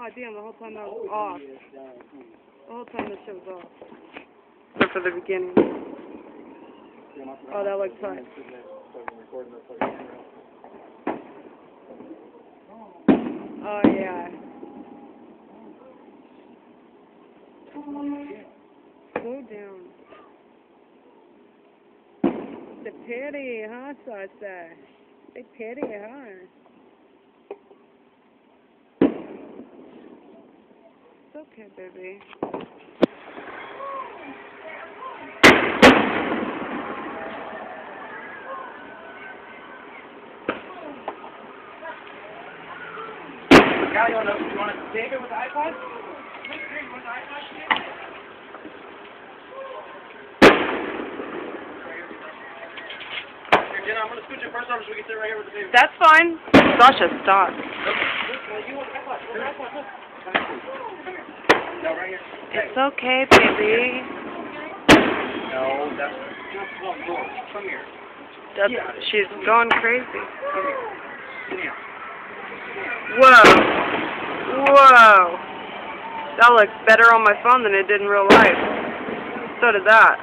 Oh, damn, the whole time that was off. The whole time this shit was off. Except for the beginning. Oh, that looks fine. Oh, yeah. Slow down. The pity, huh, Sasha? The pity, huh? It's okay, baby. Cal, you want to save it with the iPod? Here, you want the iPod? Here, Jenna, I'm going to scoot you first over so we can sit right here with the baby. That's fine. Sasha, stop. You want the iPod? The iPod, look. No, right here. It's okay, baby. No, that's not the door. Come here. She's going crazy. Come here. Yeah. Whoa. Whoa. That looks better on my phone than it did in real life. So did that.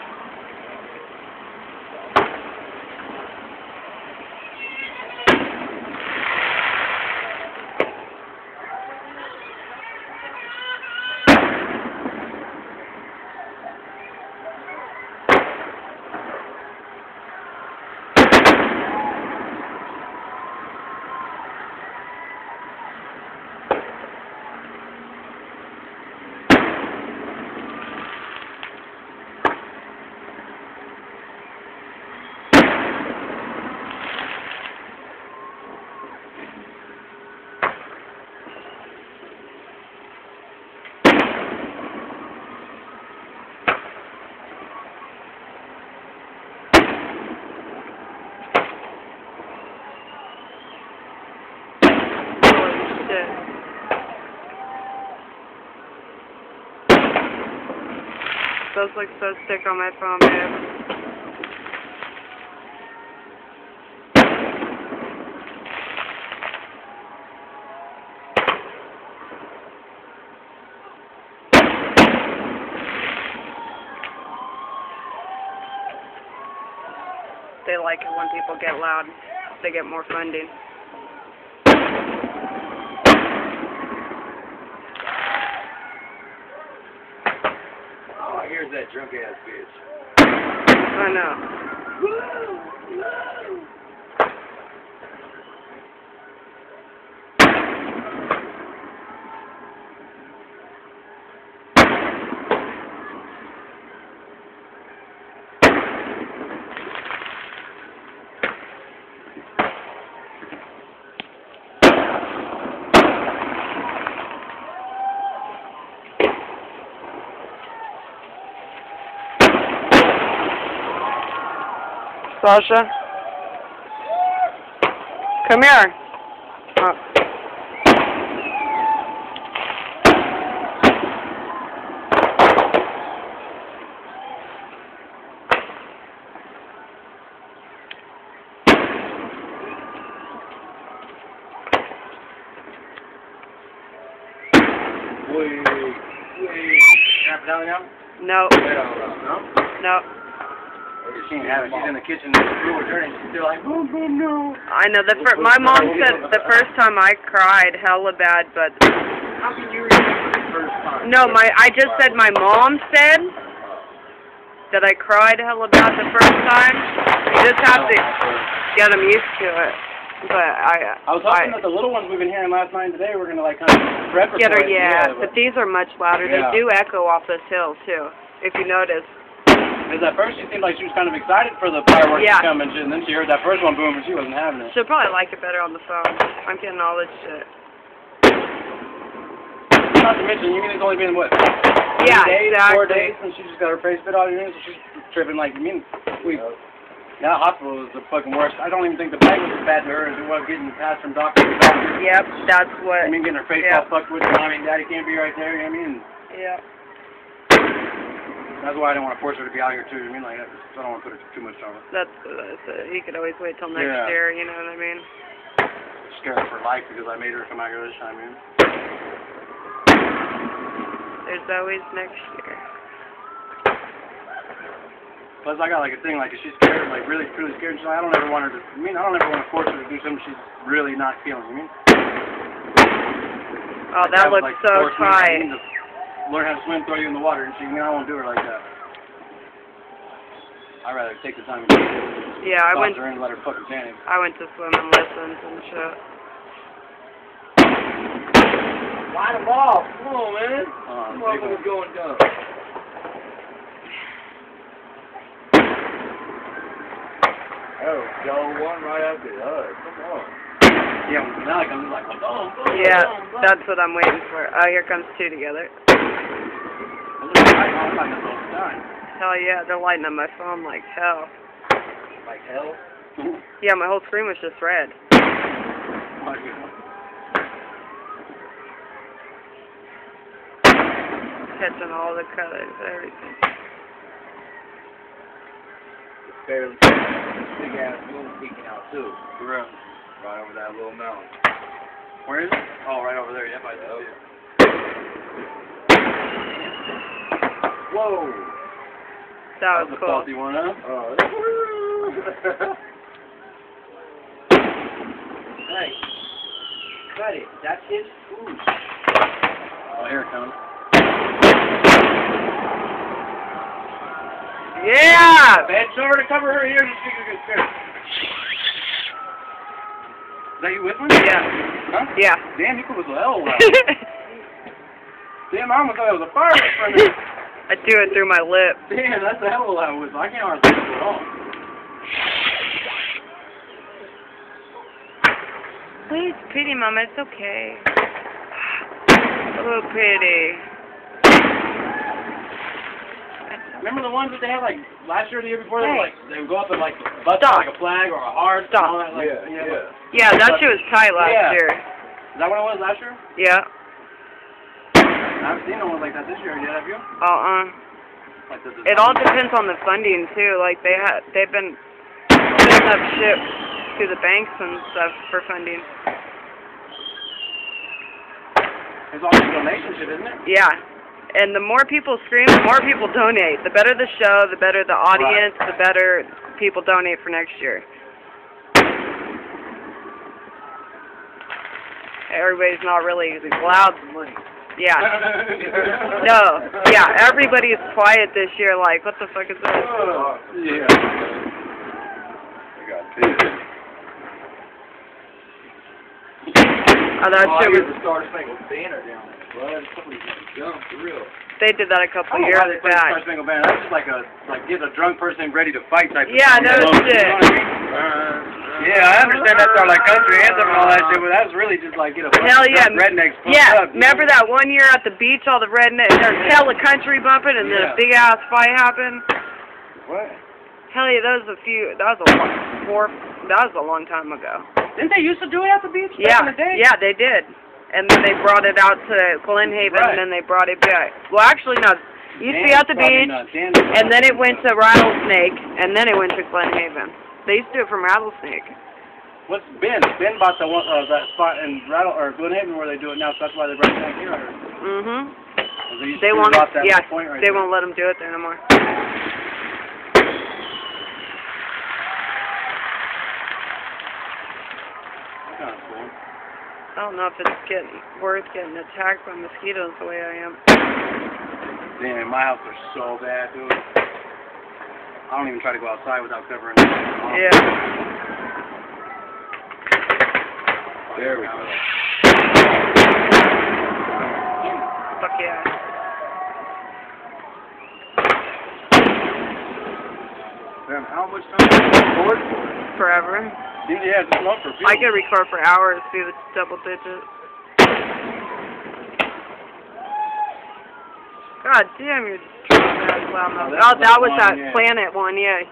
Those look so sick on my phone, babe. They like it when people get loud. They get more funding. Here's that drunk ass bitch. I know. Woo! Woo! Sasha? Come here. Oh. Wait. Snap it out now? No. No? No. She ain't having it. She's in the kitchen, the floor dirty, and she's still like, boom, boom, no. I know. My mom said the first time I cried hella bad, but... How can you remember the first time? No, I just said my mom said that I cried hella bad the first time. You just have to get them used to it. But I was hoping that the little ones we've been hearing last night and today were going to, like, kind of prep get her, for it. yeah, but these are much louder. Yeah. They do echo off this hill, too, if you notice. Because at first she seemed like she was kind of excited for the fireworks to come, and then she heard that first one boom, and she wasn't having it. She'll probably like it better on the phone. I'm getting all this shit. Not to mention, you mean it's only been, what, yeah, 4 days since she just got her face bit out of your hand, so she's tripping like, now hospital is the fucking worst. I don't even think the bag was as bad to her as it was getting passed from doctor to doctor. Yep, that's what. I mean, getting her face all fucked with, mommy and daddy can't be right there, you know what I mean? Yeah. That's why I didn't want to force her to be out here too, you know what I mean? Like, I don't want to put her too much on her. That's you could always wait till next year, you know what I mean? Scared her for life because I made her come out here this time, man. There's always next year. Plus, I got like a thing, like if she's scared, like really truly scared, she's like, I don't ever want her to. I don't ever want to force her to do something she's really not feeling. Oh, that looks so tight. Learn how to swim, throw you in the water, and I won't do her like that. I'd rather take the time and yeah, I went her in and let her fucking panic. I went to swimming lessons and shit. Line them off. Come on, man. Come on, we're going down. Oh, y'all one right after the other. Come on. Yeah, now it comes like, boom. Yeah, that's what I'm waiting for. Oh, here comes two together. Hell yeah, they're lighting up my phone like hell. Like hell? Yeah, my whole screen was just red. Catching all the colors, everything. Barely big ass moon peeking out too. For real. Right over that little mountain. Where is it? Oh, right over there. Yep, I see it. Whoa! That was a cool. salty one, huh? Hey, cut it. That's his food. Oh, here it comes. Yeah! Bend over to cover her ears and she can get scared. Is that you whistling? Yeah. Huh? Yeah. Damn, you put a hell loud. Damn, I almost thought it was a firework for a minute. I do it through my lip. Damn, that's a hell of a loud whistle. I can't hardly whistle at all. Please, pity, Mama. It's okay. Oh, pity. Remember the ones that they had like last year or the year before? Hey. They would go up and like bust Stop. like a flag or a heart. Stop. And all that, like, Yeah. Yeah, that shit was tight last year. Is that what it was last year? Yeah. I haven't seen no one like that this year yet, have you? Like It all depends on the funding too. Like they've been putting up shit to the banks and stuff for funding. It's all just donation shit, isn't it? Yeah. And the more people scream, the more people donate. The better the show, the better the audience, the better people donate for next year. Everybody's not really loud. Yeah. No. Yeah, everybody's quiet this year, like, what the fuck is this? Yeah. I got pissed. Oh, that shit was... the Star Spangled Banner down there. Well, somebody's gonna jump, for real. They did that a couple years Why they put the back. Star Spangled Banner. That's just like get a drunk person ready to fight type of Yeah, thing. no shit. Yeah, I understand that's our like country anthem and all that shit, but that's really just like get a bunch Hell of yeah. rednecks pumped Yeah, up. remember that one year at the beach, all the rednecks, there's hella country bumping, and then a big ass fight happened? What? Hell yeah, that was a long time ago. Didn't they used to do it at the beach back in the day? Yeah, they did. And then they brought it out to Glen Haven, and then they brought it back. Well, actually, no. It used to be at the beach, and then it went to Rattlesnake, and then it went to Glen Haven. They used to do it from Rattlesnake. What's Ben? Ben bought the one that spot in Glen Haven where they do it now, so that's why they brought it back here. Mhm. They won't. Yeah, right they won't let them do it there no more. Kind of cool. I don't know if it's worth getting attacked by mosquitoes the way I am. Damn, my house are so bad, dude. I don't even try to go outside without covering it. Yeah. There we go. Fuck yeah. Damn, how much time do you record for? Forever. Yeah, just love for people. I could record for hours through the double digits. God damn, you're just driving that loud mouth. Oh, that was that Planet one, yeah.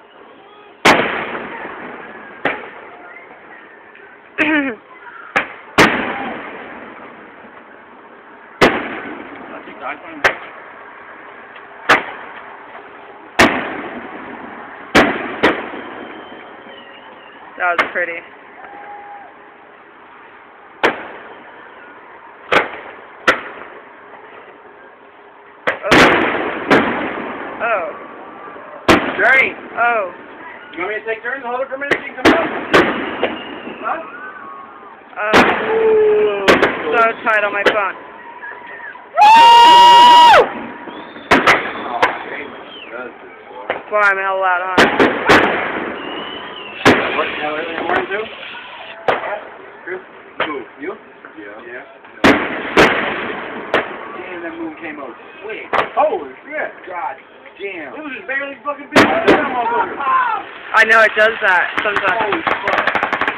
That was pretty. Oh. Journey. Oh. You want me to take turns and hold it for a minute so you can come out? Huh? So tight on my phone. Boy, I'm hell loud, huh? What, early in the morning too? Chris? Who? You? Yeah. Damn, that moon came out quick. Holy shit. God damn. It was just barely fucking big. I know it does that sometimes. Holy fuck.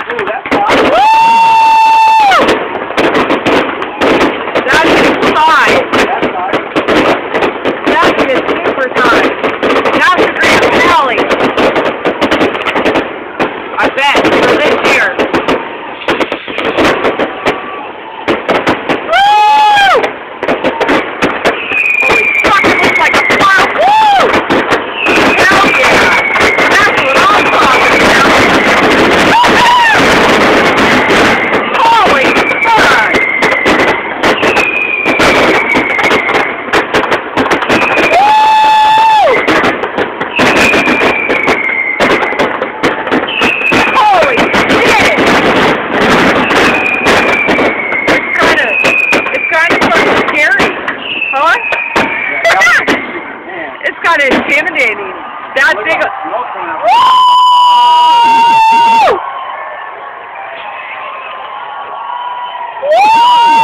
Ooh, that's hot. That's high. That's hot. That's super high. That's the Grand Valley. I bet for this year. Woo! Holy fuck! It looks like a fire. Woo! Hell yeah! That's what I'm talking about. Holy fuck! It's kind of intimidating. That big. Woo! Woo!